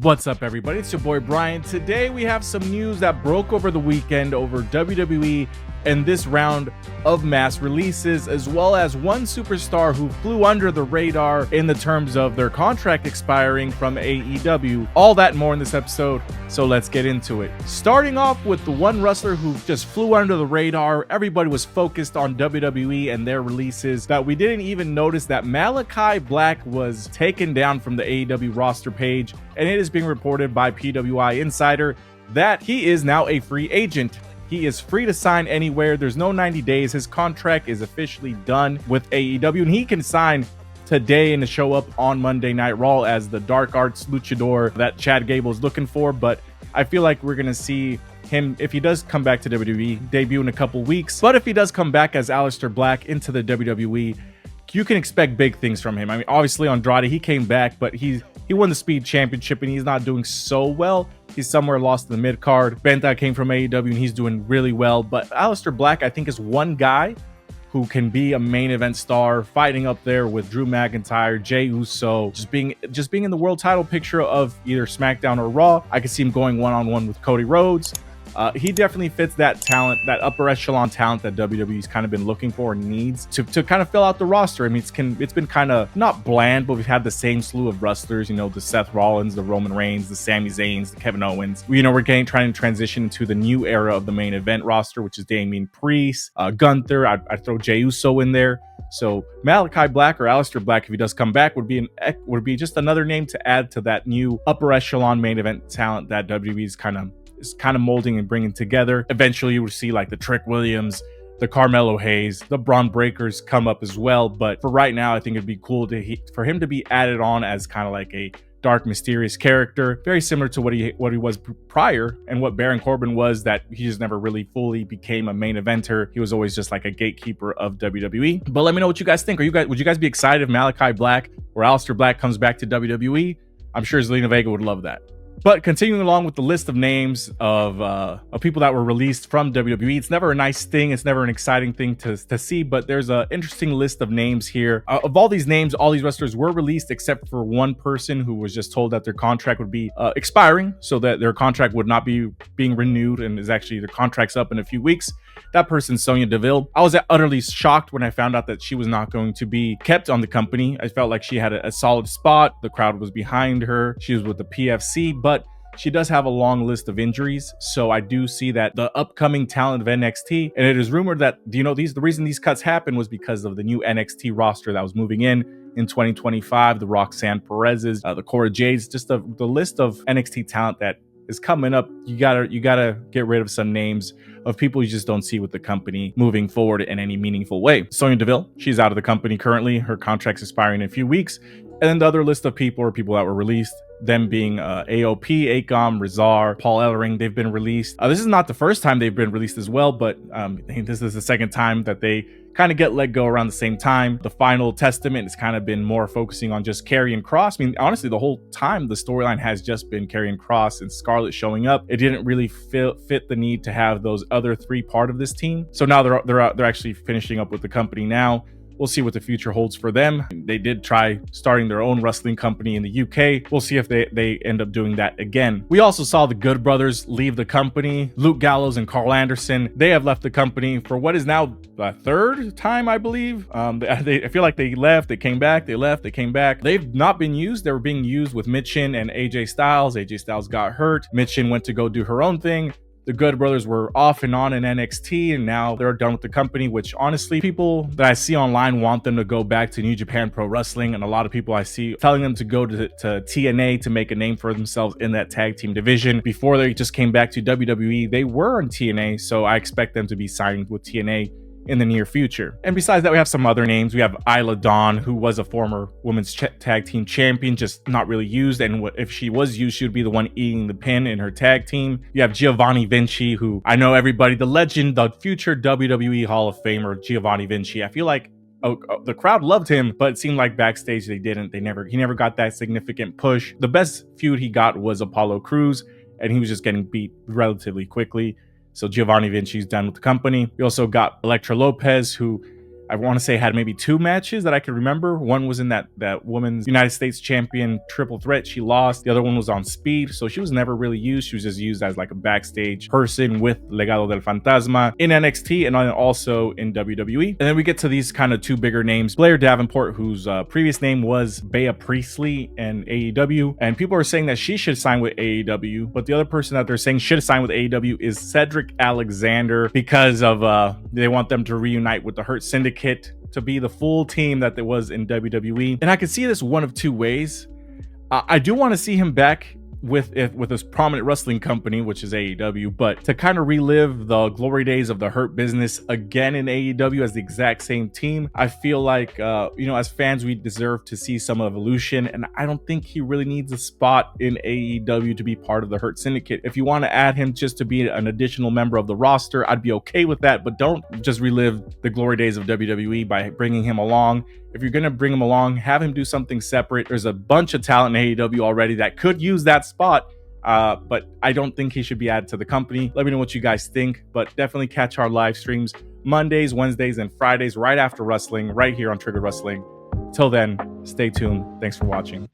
What's up, everybody? It's your boy Brian. Today we have some news that broke over the weekend over WWE and this round of mass releases, as well as one superstar who flew under the radar in the terms of their contract expiring from AEW. All that and more in this episode, so let's get into it. Starting off with the one wrestler who just flew under the radar. Everybody was focused on WWE and their releases that we didn't even notice that Malakai Black was taken down from the AEW roster page, and it is being reported by PWI Insider that he is now a free agent. He is free to sign anywhere. There's no 90 days. His contract is officially done with AEW, and he can sign today and to show up on Monday Night Raw as the Dark Arts luchador that Chad Gable is looking for. But I feel like we're going to see him, if he does come back to WWE, debut in a couple weeks. But if he does come back as Aleister Black into the WWE, you can expect big things from him. I mean, obviously Andrade, he came back, but he won the Speed Championship and he's not doing so well. He's somewhere lost in the mid card. Benta came from AEW and he's doing really well. But Aleister Black, I think, is one guy who can be a main event star, fighting up there with Drew McIntyre, Jey Uso, just being in the world title picture of either SmackDown or Raw. I could see him going one-on-one with Cody Rhodes. He definitely fits that talent, that upper echelon talent that WWE's kind of been looking for and needs to kind of fill out the roster. I mean, it's been kind of not bland, but we've had the same slew of wrestlers, you know, the Seth Rollins, the Roman Reigns, the Sami Zayns, the Kevin Owens. We're trying to transition into the new era of the main event roster, which is Damian Priest, Gunther. I'd throw Jey Uso in there. So Malakai Black or Aleister Black, if he does come back, would be just another name to add to that new upper echelon main event talent that WWE's kind of molding and bringing together. Eventually you will see like the Trick Williams, the Carmelo Hayes, the Braun Breakers come up as well. But for right now, I think it'd be cool for him to be added on as kind of like a dark, mysterious character, very similar to what he was prior and what Baron Corbin was, that he just never really fully became a main eventer. He was always just like a gatekeeper of WWE. But let me know what you guys think. Would you guys be excited if Malakai Black or Aleister Black comes back to WWE? I'm sure Zelina Vega would love that. But continuing along with the list of names of people that were released from WWE, it's never a nice thing. It's never an exciting thing to see, but there's an interesting list of names here. Of all these names, all these wrestlers were released except for one person who was just told that their contract would be expiring, so that their contract would not be being renewed, and their contract's up in a few weeks. That person's Sonya Deville. I was utterly shocked when I found out that she was not going to be kept on the company. I felt like she had a solid spot. The crowd was behind her. She was with the PFC, but she does have a long list of injuries. So I do see that the upcoming talent of NXT, and it is rumored that, the reason these cuts happened was because of the new NXT roster that was moving in 2025, the Roxanne Perez's, the Cora Jades, just the list of NXT talent that is coming up. You gotta get rid of some names of people you just don't see with the company moving forward in any meaningful way. Sonya Deville, she's out of the company currently. Her contract's expiring in a few weeks. And then the other list of people are people that were released, them being AOP, Akam, Rizar, Paul Ellering. They've been released. This is not the first time they've been released as well, but I think this is the second time that they kind of get let go around the same time. The Final Testament has kind of been more focusing on just Karrion Kross. I mean, honestly, the whole time the storyline has just been Karrion Kross and Scarlett showing up. It didn't really fit the need to have those other three part of this team. So now they're actually finishing up with the company now. We'll see what the future holds for them. They did try starting their own wrestling company in the UK. We'll see if they end up doing that again. We also saw the Good Brothers leave the company. Luke Gallows and Carl Anderson, they have left the company for what is now the third time, I believe. I feel like they left, they came back, they left, they came back. They've not been used. They were being used with Michin and AJ Styles. AJ Styles got hurt. Michin went to go do her own thing. The Good Brothers were off and on in NXT, and now they're done with the company, which honestly, people that I see online want them to go back to New Japan Pro Wrestling, and a lot of people I see telling them to go to TNA to make a name for themselves in that tag team division. Before they just came back to WWE, they were on TNA, so I expect them to be signing with TNA in the near future. And besides that, we have some other names. We have Isla Dawn, who was a former women's tag team champion, just not really used, and if she was used, she would be the one eating the pin in her tag team. You have Giovanni Vinci, who I know everybody, the legend, the future WWE Hall of Famer Giovanni Vinci. I feel like the crowd loved him, but it seemed like backstage they didn't. He never got that significant push. The best feud he got was Apollo Crews, and he was just getting beat relatively quickly. So Giovanni Vinci's done with the company. We also got Elektra Lopez, who I want to say had maybe 2 matches that I could remember. One was in that women's United States champion triple threat. She lost. The other one was on Speed, so she was never really used. She was just used as like a backstage person with Legado del Fantasma in NXT and also in WWE. And then we get to these kind of 2 bigger names. Blair Davenport, whose previous name was Bea Priestley and AEW, and people are saying that she should sign with AEW, but the other person that they're saying should have signed with AEW is Cedric Alexander, because of they want them to reunite with the Hurt Syndicate to be the full team that there was in WWE. And I could see this one of 2 ways. I do want to see him back with this prominent wrestling company, which is AEW, but to kind of relive the glory days of the Hurt Business again in AEW as the exact same team, I feel like as fans, we deserve to see some evolution, and I don't think he really needs a spot in AEW to be part of the Hurt Syndicate. If you want to add him just to be an additional member of the roster, I'd be okay with that, but don't just relive the glory days of WWE by bringing him along. If you're going to bring him along, have him do something separate. There's a bunch of talent in AEW already that could use that spot, but I don't think he should be added to the company. Let me know what you guys think, but definitely catch our live streams Mondays, Wednesdays, and Fridays right after wrestling, right here on Triggered Wrestling. Till then, stay tuned. Thanks for watching.